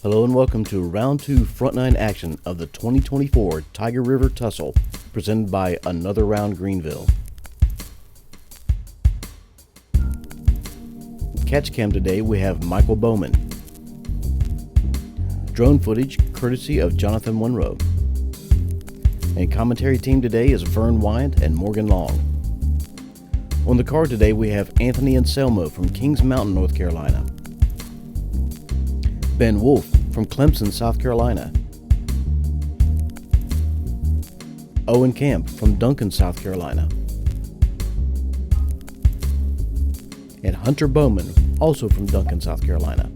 Hello and welcome to Round 2 Front 9 action of the 2024 Tyger River Tussle, presented by Another Round Greenville. Catch cam today we have Michael Bowman. Drone footage courtesy of Jonathan Wunrow. And commentary team today is Vern Weygandt and Morgan Long. On the card today we have Anselmo from Kings Mountain, North Carolina. Wolff from Clemson, South Carolina. Owen from Duncan, South Carolina. And Hunter Bowman, also from Duncan, South Carolina.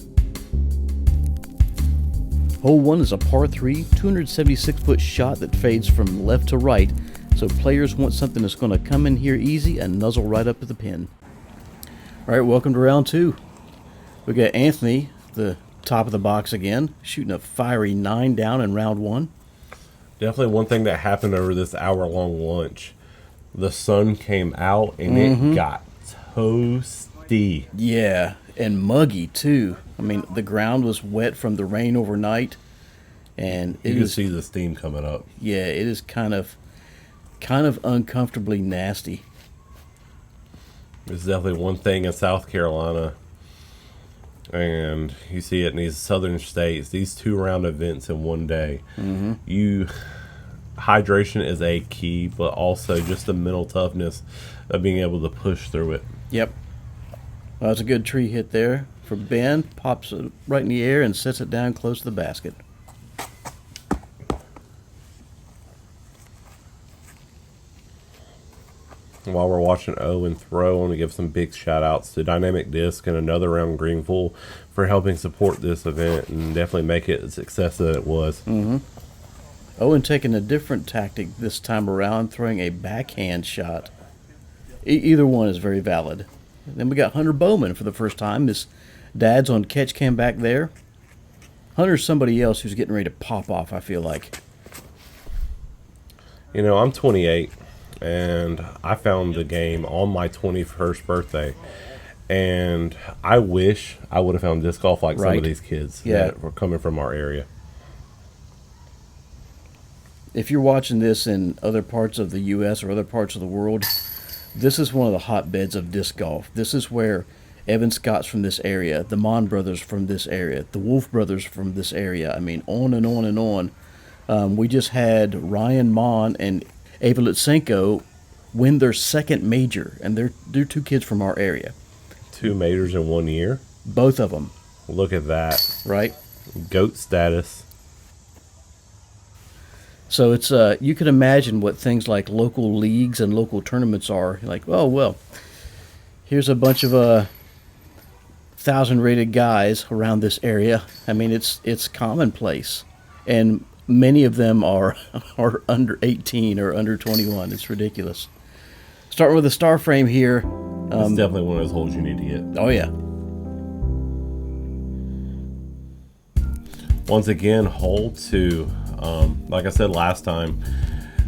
Hole 1 is a par 3, 276-foot shot that fades from left to right, so players want something that's going to come in here easy and nuzzle right up to the pin. Alright, welcome to round 2. We got Anthony, the top of the box again, shooting a fiery 9 down in round 1. Definitely one thing that happened over this hour-long lunch. The sun came out and it got toasty. Yeah, and muggy too. I mean, the ground was wet from the rain overnight, and you can see the steam coming up. Yeah, it is kind of uncomfortably nasty. It's definitely one thing in South Carolina, and you see it in these southern states, these 2-round events in one day. Hydration is a key, but also just the mental toughness of being able to push through it. Yep. Well, that's a good tree hit there for Ben. Pops it right in the air and sets it down close to the basket. While we're watching Owen throw, I want to give some big shout outs to Dynamic Disc and Another Round Greenville for helping support this event and definitely make it the success that it was. Owen taking a different tactic this time around, throwing a backhand shot. Either one is very valid. Then we got Hunter Bowman for the first time. His dad's on catch cam back there. Hunter's somebody else who's getting ready to pop off, I feel like. You know, I'm 28. And I found the game on my 21st birthday, and I wish I would have found disc golf like some of these kids that were coming from our area. If you're watching this in other parts of the U.S. or other parts of the world, this is one of the hotbeds of disc golf. This is where Evan Scott's from this area, the Mon brothers from this area, the Wolff brothers from this area. I mean, on and on and on. We just had Ryan Mon and Ava Lutsenko win their second major, and they're two kids from our area. 2 majors in 1 year? Both of them. Look at that. Right? GOAT status. So it's you can imagine what things like local leagues and local tournaments are. Like, oh, well, here's a bunch of 1,000-rated guys around this area. I mean, it's commonplace. And many of them are under 18 or under 21. It's ridiculous. Starting with the star frame here. It's definitely one of those holes you need to hit. Oh, yeah. Once again, hole 2. Like I said last time,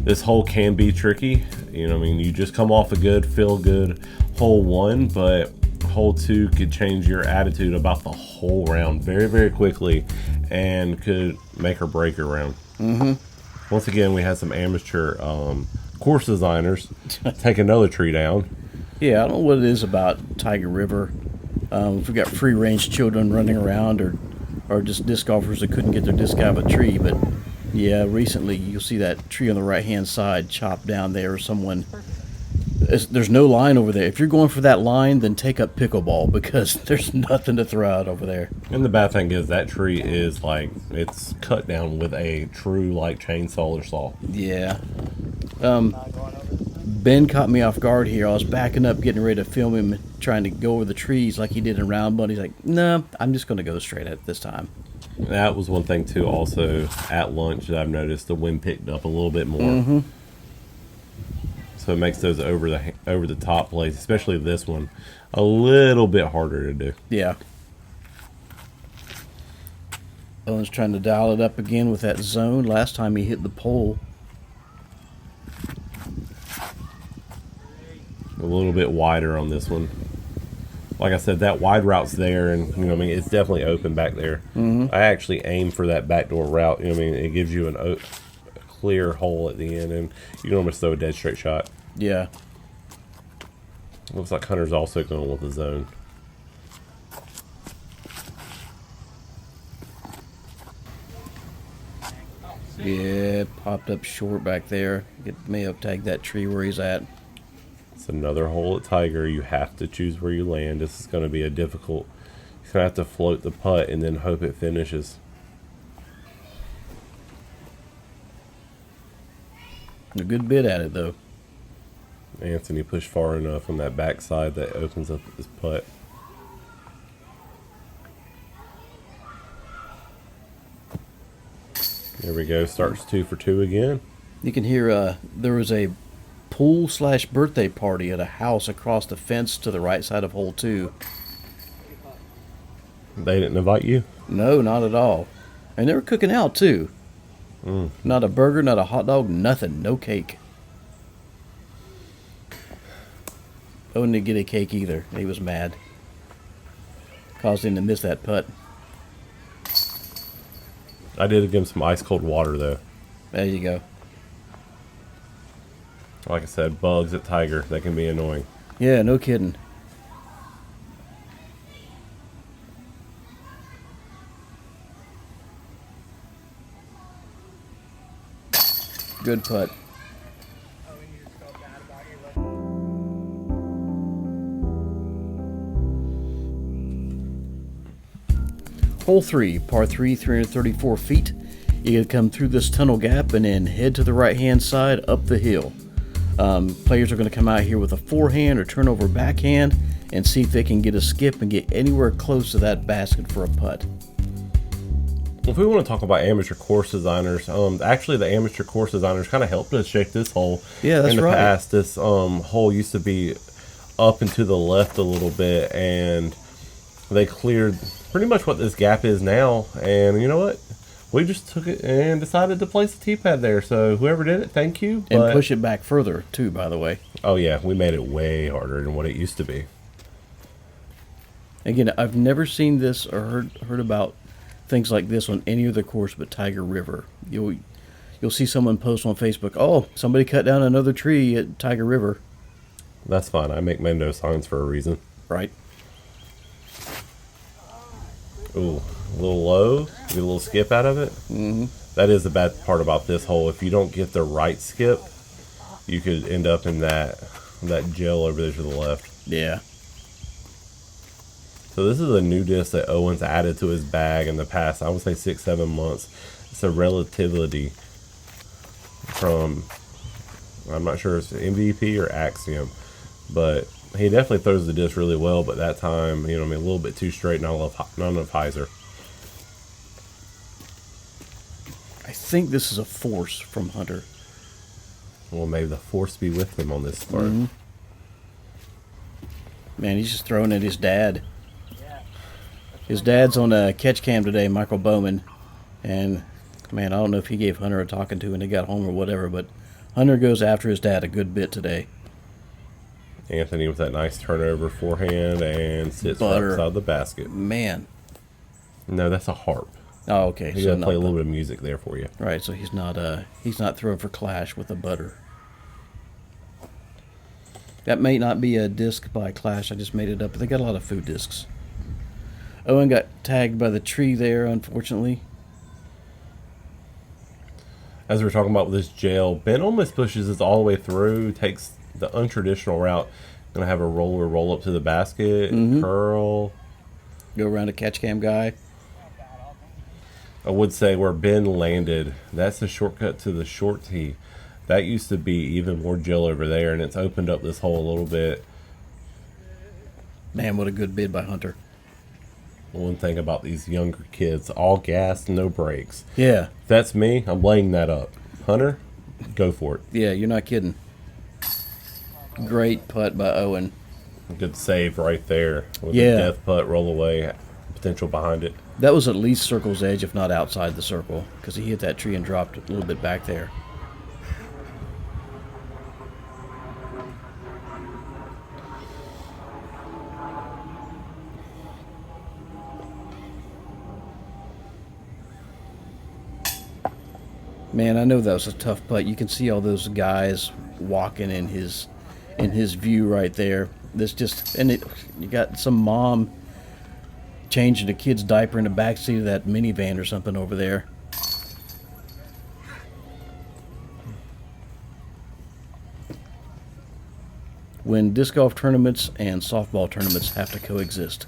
this hole can be tricky. You know, I mean, you just come off a good, feel good hole 1, but hole 2 could change your attitude about the whole round very, very quickly and could make or break your round. Once again, we had some amateur course designers take another tree down. Yeah, I don't know what it is about Tyger River. If we've got free-range children running around or just disc golfers that couldn't get their disc out of a tree, but yeah, recently you'll see that tree on the right-hand side chopped down there, or someone... There's no line over there. If you're going for that line, then take up pickleball, because there's nothing to throw out over there. And the bad thing is that tree is like, it's cut down with a true like chainsaw or saw. Yeah. Ben caught me off guard here. I was backing up, getting ready to film him trying to go over the trees like he did in round one. He's like, no, I'm just going to go straight at it this time. That was one thing too also at lunch that I've noticed. The wind picked up a little bit more. So it makes those over the top plays, especially this one, a little bit harder to do. Yeah. Owen's trying to dial it up again with that zone. Last time he hit the pole. A little bit wider on this one. like I said, that wide route's there, and you know, what I mean, it's definitely open back there. I actually aim for that backdoor route. You know, what I mean, it gives you a clear hole at the end, and you can almost throw a dead straight shot. Yeah. Looks like Hunter's also going with the zone. Yeah, popped up short back there. May have tagged that tree where he's at. It's another hole at Tyger. You have to choose where you land. This is going to be a difficult. You're going to have to float the putt and then hope it finishes. A good bit at it, though. Anthony pushed far enough on that backside that opens up his putt. There we go. Starts 2 for 2 again. You can hear there was a pool/birthday party at a house across the fence to the right side of hole 2. They didn't invite you? No, not at all. And they were cooking out, too. Not a burger, not a hot dog, nothing. No cake. Owen didn't get a cake either. He was mad. Caused him to miss that putt. I did give him some ice cold water, though. There you go. Like I said, bugs at Tyger, they can be annoying. Yeah, no kidding. Good putt. Hole 3, par 3, 334 feet. You gotta come through this tunnel gap and then head to the right-hand side up the hill. Players are going to come out here with a forehand or turnover backhand and see if they can get a skip and get anywhere close to that basket for a putt. If we want to talk about amateur course designers, actually the amateur course designers kind of helped us shape this hole. Yeah, that's in the right. past, this hole used to be up and to the left a little bit, and they cleared pretty much what this gap is now. And you know what? We just took it and decided to place a tee pad there. So whoever did it, thank you. And push it back further, too, by the way. Oh, yeah. We made it way harder than what it used to be. Again, I've never seen this or heard about things like this on any other course but Tyger River. You'll see someone post on Facebook, oh, somebody cut down another tree at Tyger River. That's fine. I make Mendo signs for a reason. Right. Ooh, a little low. Get a little skip out of it. That is the bad part about this hole. If you don't get the right skip, you could end up in that gel over there to the left. Yeah. So this is a new disc that Owen's added to his bag in the past, I would say 6-7 months. It's a relativity from, I'm not sure if it's MVP or Axiom, but he definitely throws the disc really well. But that time, you know, I mean, a little bit too straight, not enough hyzer. I think this is a force from Hunter. Well, maybe the force be with him on this part. Man, he's just throwing at his dad. His dad's on a catch cam today, Michael Bowman. And, man, I don't know if he gave Hunter a talking to when he got home or whatever, but Hunter goes after his dad a good bit today. Anthony with that nice turnover forehand and sits right beside the basket. Man. No, that's a harp. Oh, okay. He's gonna play a little bit of music there for you. Right, so he's not throwing for Clash with a butter. That may not be a disc by Clash. I just made it up, but they got a lot of food discs. Owen got tagged by the tree there, unfortunately. As we're talking about with this gel, Ben almost pushes this all the way through, takes the untraditional route. Gonna have a roll up to the basket, curl. Go around a catch cam guy. I would say where Ben landed, that's the shortcut to the short tee. That used to be even more gel over there, and it's opened up this hole a little bit. Man, what a good bid by Hunter. One thing about these younger kids, all gas, no brakes. Yeah. If that's me, I'm laying that up. Hunter, go for it. Yeah, you're not kidding. Great putt by Owen. Good save right there. With Yeah. a death putt, roll away, potential behind it. That was at least circle's edge, if not outside the circle, because he hit that tree and dropped a little bit back there. Man, I know that was a tough putt. You can see all those guys walking in his view right there. This just you got some mom changing a kid's diaper in the backseat of that minivan or something over there. When disc golf tournaments and softball tournaments have to coexist.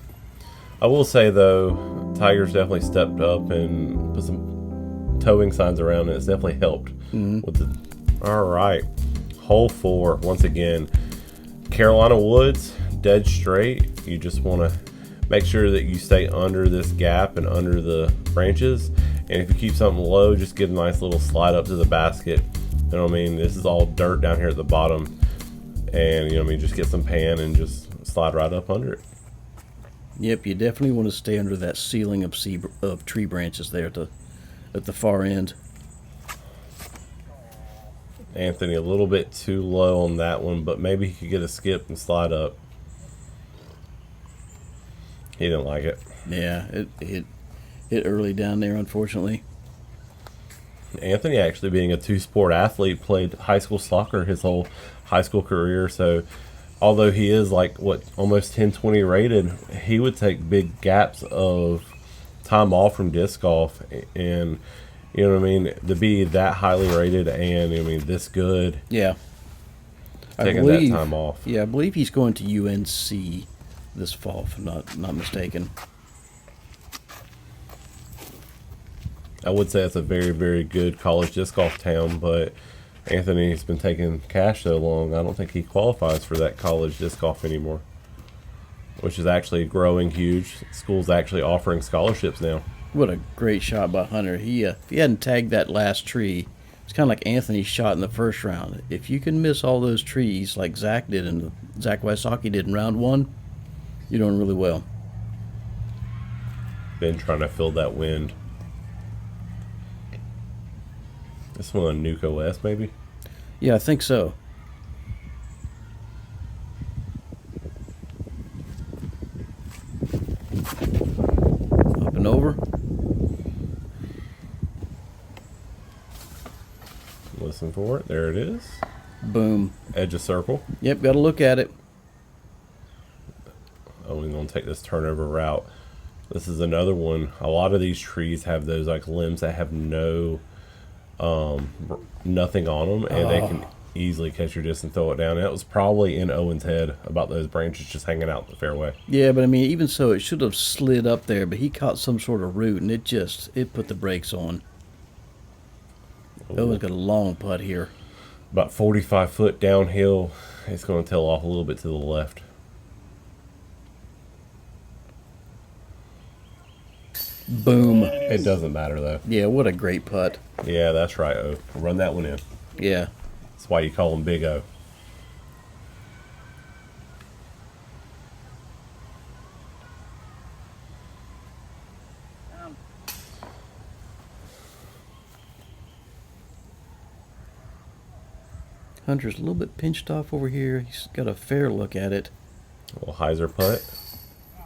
I will say though, Tyger's definitely stepped up and put some towing signs around it. It's definitely helped. With the, all right, hole 4 once again. Carolina Woods, dead straight. You just want to make sure that you stay under this gap and under the branches. And if you keep something low, just get a nice little slide up to the basket. You know what I mean? This is all dirt down here at the bottom. And you know what I mean? Just get some pan and just slide right up under it. Yep, you definitely want to stay under that ceiling of tree branches there at the far end. Anthony a little bit too low on that one, but maybe he could get a skip and slide up. He didn't like it. Yeah, it hit early down there, unfortunately. Anthony, actually being a two-sport athlete, played high school soccer his whole high school career, so although he is like almost 10-20 rated, he would take big gaps of time off from disc golf, and you know what I mean, to be that highly rated and I mean this good. Yeah, taking that time off. Yeah, I believe he's going to UNC this fall, if I'm not mistaken. I would say it's a very, very good college disc golf town, but Anthony's been taking cash so long, I don't think he qualifies for that college disc golf anymore, which is actually growing huge. Schools actually offering scholarships now. What a great shot by Hunter. If he hadn't tagged that last tree, it's kind of like Anthony's shot in the first round. If you can miss all those trees like Zach did and Zach Wysocki did in round 1, you're doing really well. Been trying to fill that wind. This one on Nuco West, maybe? Yeah, I think so. Up and over. Listen for it. There it is. Boom. Edge of circle. Yep, got to look at it. Oh, we're going to take this turnover route. This is another one. A lot of these trees have those like limbs that have nothing on them, and they can easily catch your disc and throw it down. And that was probably in Owen's head about those branches just hanging out in the fairway. Yeah, but I mean, even so, it should have slid up there, but he caught some sort of root, and it put the brakes on. Owen's got a long putt here. About 45 foot downhill. It's going to tail off a little bit to the left. Boom. It doesn't matter, though. Yeah, what a great putt. Yeah, that's right, O. Run that one in. Yeah. That's why you call him Big O. Hunter's a little bit pinched off over here. He's got a fair look at it. A little hyzer putt.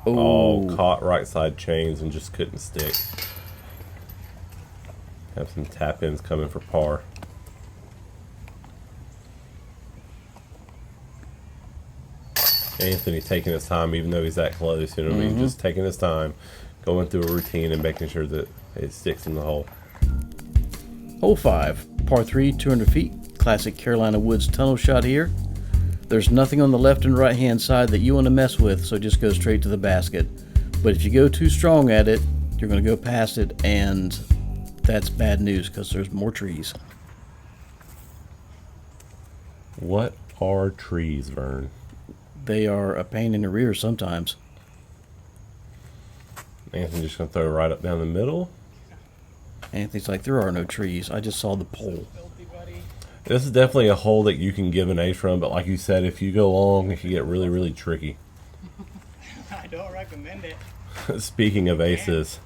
Oh, Caught right side chains and just couldn't stick. Have some tap ins coming for par. Anthony taking his time, even though he's that close. You know what I mean? Just taking his time, going through a routine and making sure that it sticks in the hole. Hole 5, par 3, 200 feet. Classic Carolina Woods tunnel shot here. There's nothing on the left and right hand side that you want to mess with, so just go straight to the basket. But if you go too strong at it, you're going to go past it, and that's bad news because there's more trees. What are trees, Vern? They are a pain in the rear sometimes. Anthony just going to throw it right up down the middle. Anthony's like, there are no trees. I just saw the pole. This is definitely a hole that you can give an ace from, but like you said, if you go long, it can get really, really tricky. I don't recommend it. Speaking of aces,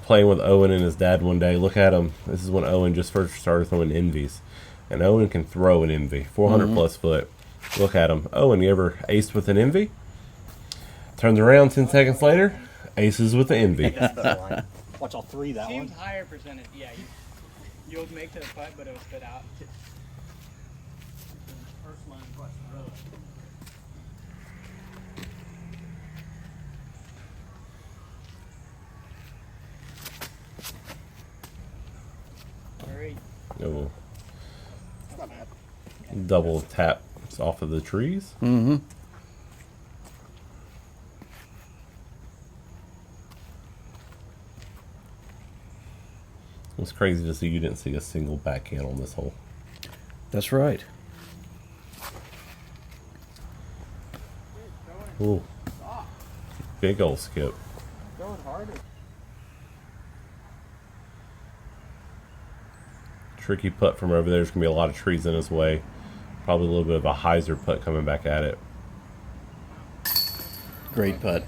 playing with Owen and his dad one day, look at him. This is when Owen just first started throwing envies. And Owen can throw an envy, 400 plus foot. Look at him. Owen, you ever aced with an envy? Turns around 10 seconds later, aces with the envy. Watch all three that Seems one. Higher percentage, yeah. You'll make the putt, but it'll spit out. First line across the road. All right. Oh. Double taps off of the trees. Mm-hmm. It's crazy to see you didn't see a single backhand on this hole. That's right. Ooh. Big old skip. Going harder. Tricky putt from over there. There's going to be a lot of trees in his way. Probably a little bit of a hyzer putt coming back at it. Great putt.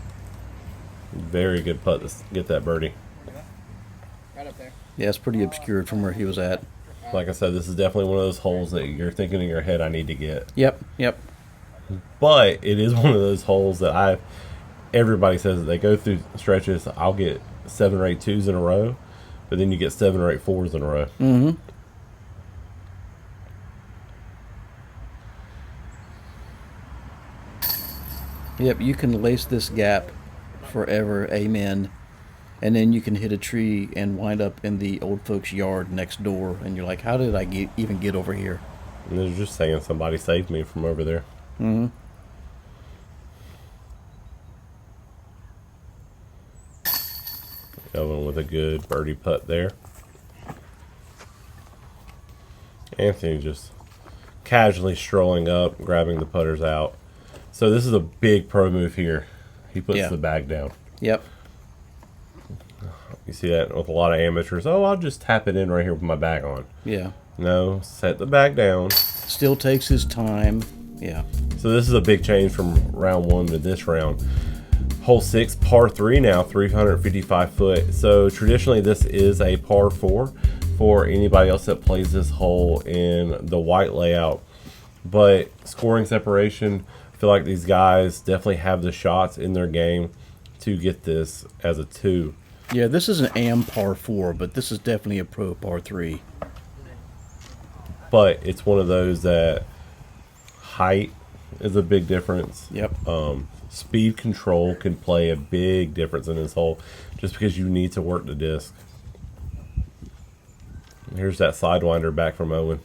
Very good putt to get that birdie. Right up there. Yeah, it's pretty obscured from where he was at. Like I said, this is definitely one of those holes that you're thinking in your head, I need to get. Yep, yep. But it is one of those holes that everybody says that they go through stretches, I'll get 7 or 8 twos in a row, but then you get 7 or 8 fours in a row. Mm-hmm. Yep, you can lace this gap forever, amen. And then you can hit a tree and wind up in the old folks' yard next door, and you're like, how did I even get over here? And they're just saying somebody saved me from over there. Mm-hmm. Owen with a good birdie putt there. Anthony just casually strolling up, grabbing the putters out. So this is a big pro move here. He puts the bag down. Yep. You see that with a lot of amateurs. Oh, I'll just tap it in right here with my bag on. Yeah. No, set the bag down. Still takes his time. Yeah. So this is a big change from round 1 to this round. Hole 6, par 3 now, 355 foot. So traditionally this is a par 4 for anybody else that plays this hole in the white layout. But scoring separation, I feel like these guys definitely have the shots in their game to get this as a 2. Yeah, this is an AM par 4, but this is definitely a pro par 3. But it's one of those that height is a big difference. Yep. Speed control can play a big difference in this hole just because you need to work the disc. Here's that sidewinder back from Owen.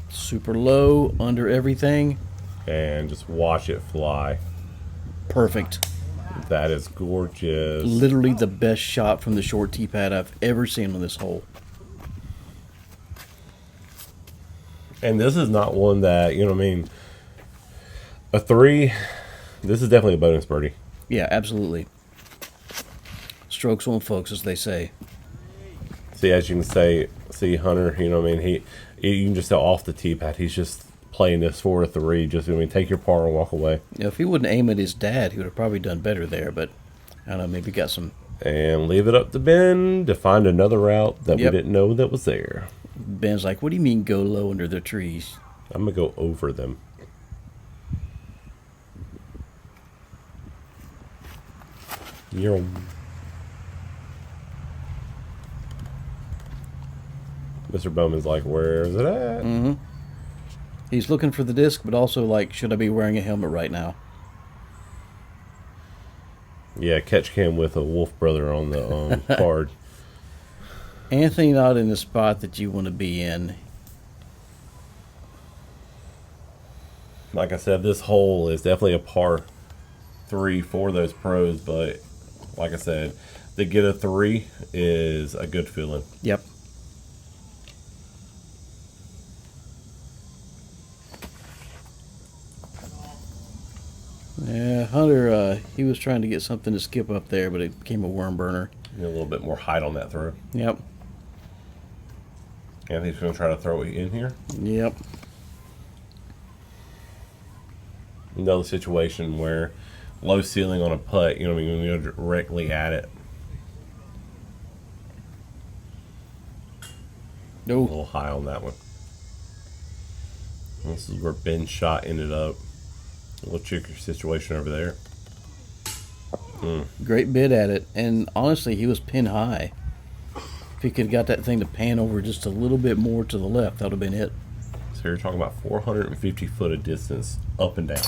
Super low, under everything. And just watch it fly. Perfect. That is gorgeous. Literally the best shot from the short tee pad I've ever seen on this hole. And this is not one that, you know what I mean, a 3, this is definitely a bonus birdie. Yeah, absolutely. Strokes on folks, as they say. See, as you can see Hunter, you know what I mean, you can just tell off the tee pad, he's just playing this for a 3, just, I mean, take your par and walk away. You know, if he wouldn't aim at his dad, he would have probably done better there, but I don't know, maybe got some... And leave it up to Ben to find another route that we didn't know that was there. Ben's like, what do you mean go low under the trees? I'm going to go over them. You're... Mr. Bowman's like, where's it at? Mm-hmm. He's looking for the disc, but also like, should I be wearing a helmet right now? Yeah, catch cam with a Wolff brother on the card. Anthony not in the spot that you want to be in. Like I said, this hole is definitely a par 3 for those pros, but like I said, to get a 3 is a good feeling. Yep. Yeah, Hunter, he was trying to get something to skip up there, but it became a worm burner. A little bit more height on that throw. Yep. Anthony's going to try to throw it in here. Yep. Another situation where low ceiling on a putt, you know what I mean, when you go directly at it. A No. little high on that one. This is where Ben's shot ended up. A little trickier situation over there. Great bid at it, and honestly, he was pin high. If he could have got that thing to pan over just a little bit more to the left, that would have been it. So you're talking about 450 foot of distance up and down.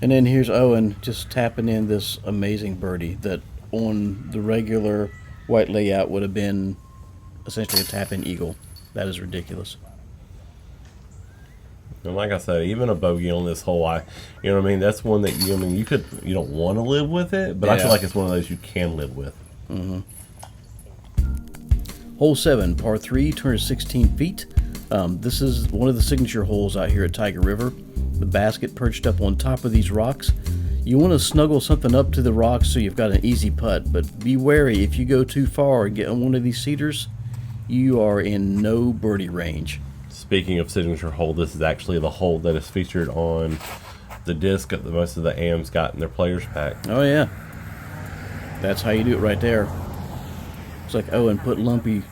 And then here's Owen just tapping in this amazing birdie that on the regular white layout would have been essentially a tap-in eagle. That is ridiculous. And like I said, even a bogey on this hole, you know what I mean? That's one that you don't want to live with it, but I feel like it's one of those you can live with. Mm-hmm. Hole 7, par 3, 216 feet. This is one of the signature holes out here at Tyger River. The basket perched up on top of these rocks. You want to snuggle something up to the rocks so you've got an easy putt, but be wary if you go too far and get on one of these cedars, you are in no birdie range. Speaking of signature hole, this is actually the hole that is featured on the disc that most of the AMs got in their players pack. Oh yeah, that's how you do it right there. It's like Owen put Lumpy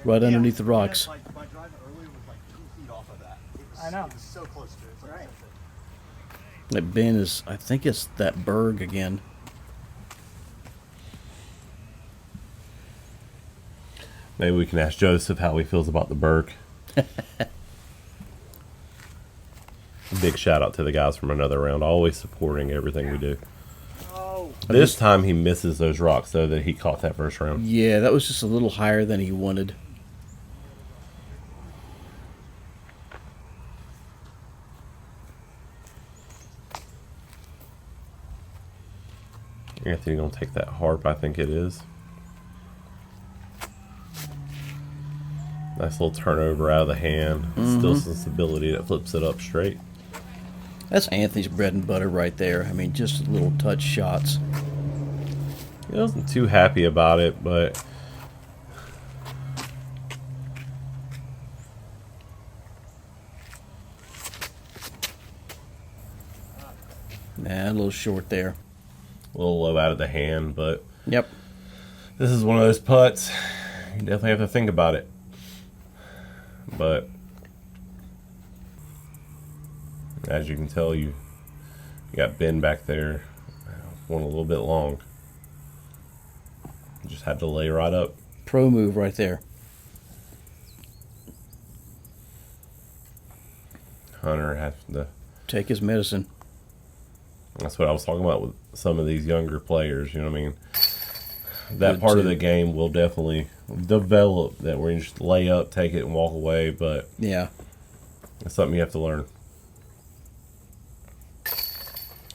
right underneath the rocks. My drive earlier was like 2 feet off of that. I know. It was so close to it. It's like Right. That Ben is, I think it's that Berg again. Maybe we can ask Joseph how he feels about the Berg. Big shout out to the guys from another round, always supporting everything we do. Oh, This time he misses those rocks, though, that he caught that first round. Yeah, that was just a little higher than he wanted. Anthony gonna take that harp, I think it is. Nice little turnover out of the hand. Still some stability that flips it up straight. That's Anthony's bread and butter right there. I mean, just little touch shots. He wasn't too happy about it, but Nah, a little short there. a little low out of the hand. But Yep. this is one of those putts. You definitely have to think about it. But as you can tell, you got Ben back there. Went a little bit long. Just had to lay right up. Pro move right there. Hunter had to. Take his medicine. That's what I was talking about with some of these younger players. You know what I mean? That Good part of too. the game will definitely develop, that where you just lay up, take it, and walk away. But Yeah. it's something you have to learn.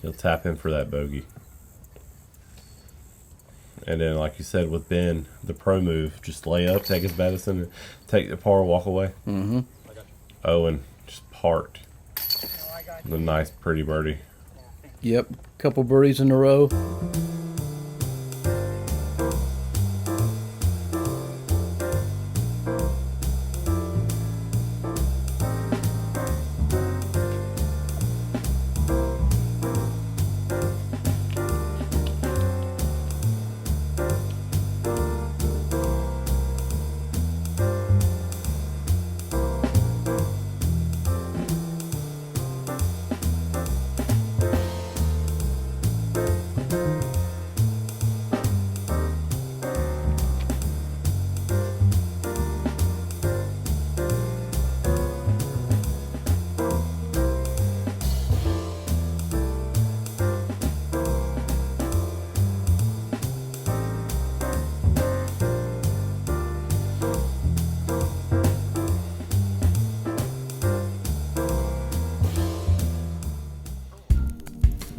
He'll tap in for that bogey. And then, like you said, with Ben, the pro move, just lay up, take his medicine, take the par, walk away. Mm-hmm. Owen just parked. no, I got The nice, pretty birdie. Yep. Couple birdies in a row.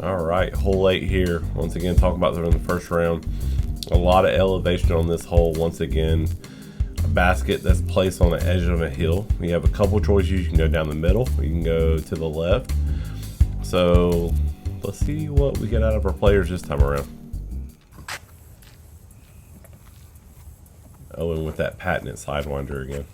All right, hole 8 here. Once again, talking about in the first round. A lot of elevation on this hole. Once again, a basket that's placed on the edge of a hill. You have a couple choices. You can go down the middle, or you can go to the left. So let's see what we get out of our players this time around. Owen with that patented sidewinder again.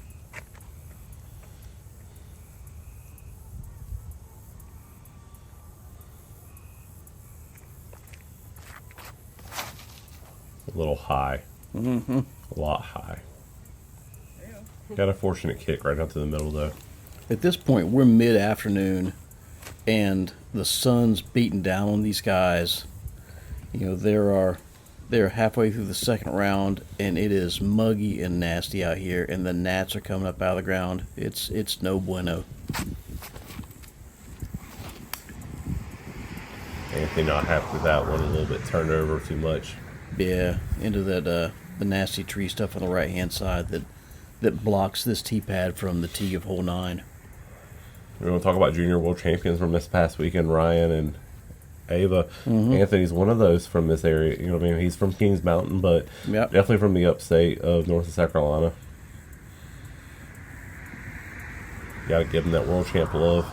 A little high. Mm-hmm. A lot high. Got a fortunate kick right out to the middle, though. At this point, we're mid-afternoon, and the sun's beating down on these guys. You know, they're halfway through the second round, and it is muggy and nasty out here, and the gnats are coming up out of the ground. It's no bueno. Anthony not happy with that one. A little bit turned over too much. Yeah, into that the nasty tree stuff on the right hand side that blocks this tee pad from the tee of hole 9. We want to talk about junior world champions from this past weekend, Ryan and Ava. Anthony's one of those from this area. You know what I mean? He's from Kings Mountain, but Yep. definitely from the upstate of North and South Carolina. Got to give him that world champ love.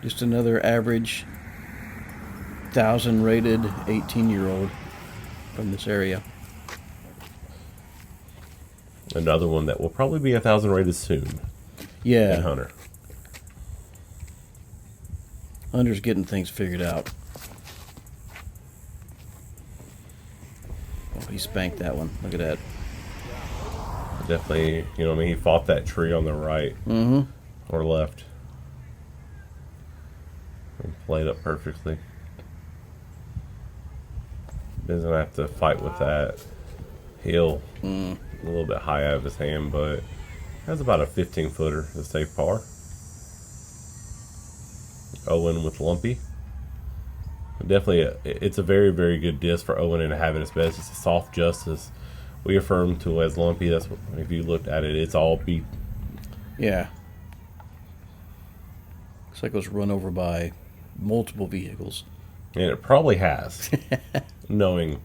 Just another average 1,000 rated 18-year-old from this area. Another one that will probably be 1,000 rated soon. Yeah, And Hunter. Hunter's getting things figured out. Oh, he spanked that one. Look at that. Definitely, you know what I mean? He fought that tree on the right or left. And played up perfectly. Ben's going to have to fight with that hill a little bit high out of his hand, but that's about a 15-footer to save par. Owen with Lumpy. Definitely, it's a very, very good disc for Owen and having his best. It's a soft justice. We affirm to as Lumpy. That's what, if you looked at it, it's all beat. Yeah. Looks like it was run over by multiple vehicles. And it probably has, knowing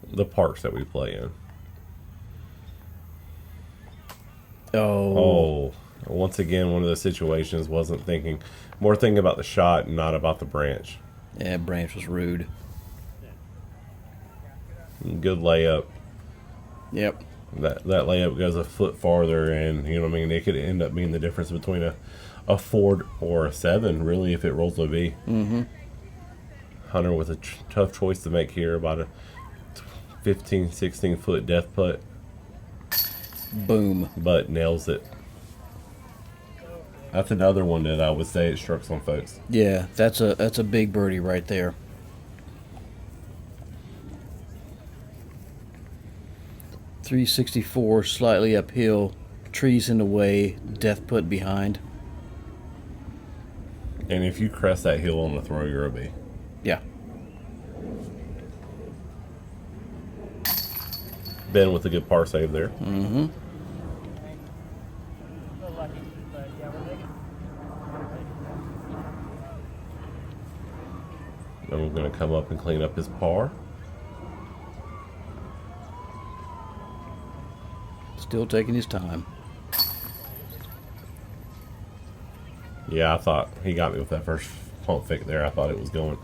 the parks that we play in. Oh. Once again, one of the situations wasn't thinking, more thinking about the shot and not about the branch. Yeah, Branch was rude. Good layup. Yep. That layup goes a foot farther, and you know what I mean. It could end up being the difference between a 4 or a 7, really, if it rolls a V. Hunter with a tough choice to make here, about a 15, 16 foot death putt, Boom. but nails it. That's another one that I would say it struck some folks. Yeah, that's a big birdie right there. .364, slightly uphill, trees in the way, death putt behind. And if you crest that hill on the throw, you're a B. Yeah. Ben with a good par save there. A little lucky, but yeah, we're making. Then we're going to come up and clean up his par. Still taking his time. Yeah, I thought he got me with that first pump fake there. I thought it was going.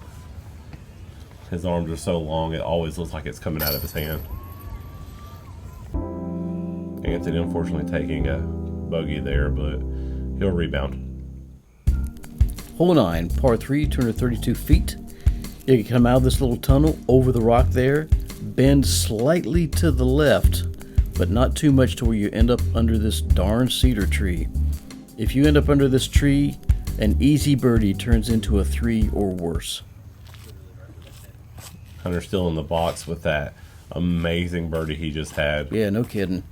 His arms are so long, it always looks like it's coming out of his hand. Anthony, unfortunately, taking a bogey there, but he'll rebound. Hole 9, par 3, 232 feet. You can come out of this little tunnel over the rock there, bend slightly to the left, but not too much to where you end up under this darn cedar tree. If you end up under this tree, an easy birdie turns into a 3 or worse. Hunter's still in the box with that amazing birdie he just had. Yeah, no kidding.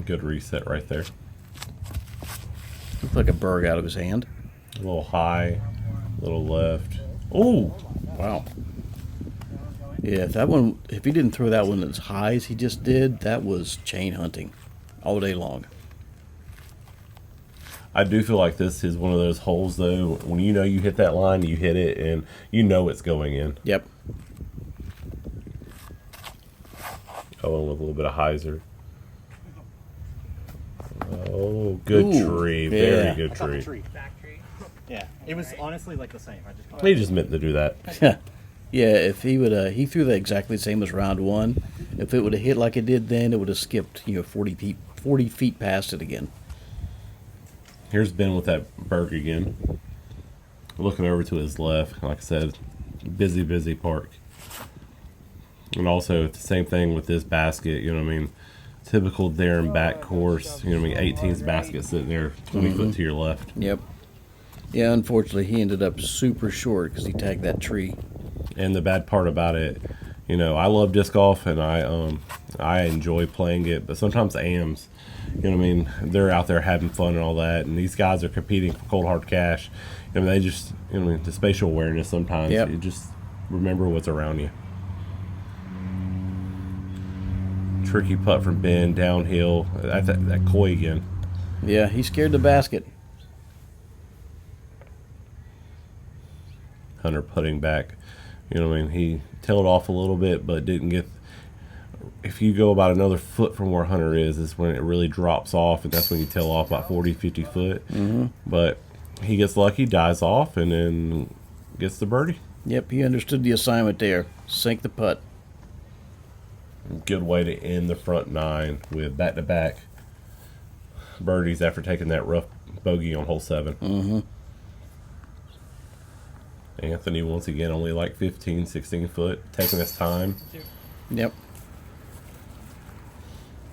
Good reset right there. Looked like a berg out of his hand. A little high, a little left. Oh, Wow. Yeah, if he didn't throw that one as high as he just did, that was chain hunting all day long. I do feel like this is one of those holes, though, when you know you hit that line, you hit it, and you know it's going in. Yep. Owen with a little bit of hyzer. Oh, good Ooh, tree. yeah. Very good I thought the tree. tree. Back tree. Yeah, it was honestly like the same. I just caught He just meant to do that. Yeah, if he would he threw that exactly the same as round 1. If it would have hit like it did then, it would have skipped, 40 feet past it again. Here's Ben with that berg again. Looking over to his left. Like I said, busy park. And also, it's the same thing with this basket, you know what I mean? Typical there and back course, you know what I mean? 18's basket sitting there 20 foot to your left. Yep. Yeah, unfortunately, he ended up super short because he tagged that tree. And the bad part about it, you know, I love disc golf and I enjoy playing it, but sometimes AMs, you know what I mean, they're out there having fun and all that, and these guys are competing for cold hard cash. I mean, they just, you know what I mean, the spatial awareness sometimes, Yep. you just remember what's around you. Tricky putt from Ben, downhill, that koi again. Yeah, he scared the basket. Hunter putting back, you know what I mean, he tailed off a little bit, but didn't get, if you go about another foot from where Hunter is when it really drops off, and that's when you tail off about 40, 50 foot. But he gets lucky, dies off, and then gets the birdie. Yep, he understood the assignment there. Sink the putt. Good way to end the front nine with back-to-back birdies after taking that rough bogey on hole 7. Anthony, once again, only like 15, 16 foot, taking his time. Yep.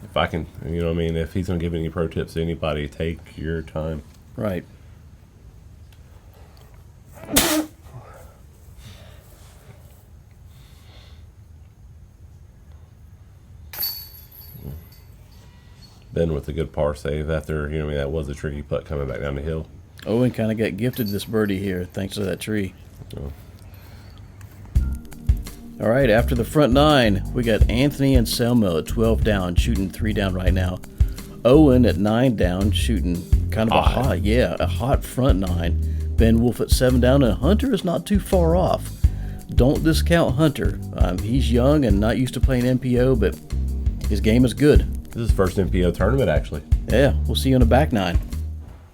If I can, you know what I mean, if he's going to give any pro tips to anybody, take your time. Right. Ben with a good par save after, you know what I mean, that was a tricky putt coming back down the hill. Owen kind of got gifted this birdie here thanks to that tree. Oh. All right, after the front nine, we got Anthony Anselmo at 12 down, shooting 3 down right now. Owen at 9 down, shooting kind of a hot front nine. Ben Wolff at 7 down, and Hunter is not too far off. Don't discount Hunter. He's young and not used to playing MPO, but his game is good. This is his first MPO tournament, actually. Yeah, we'll see you on the back nine.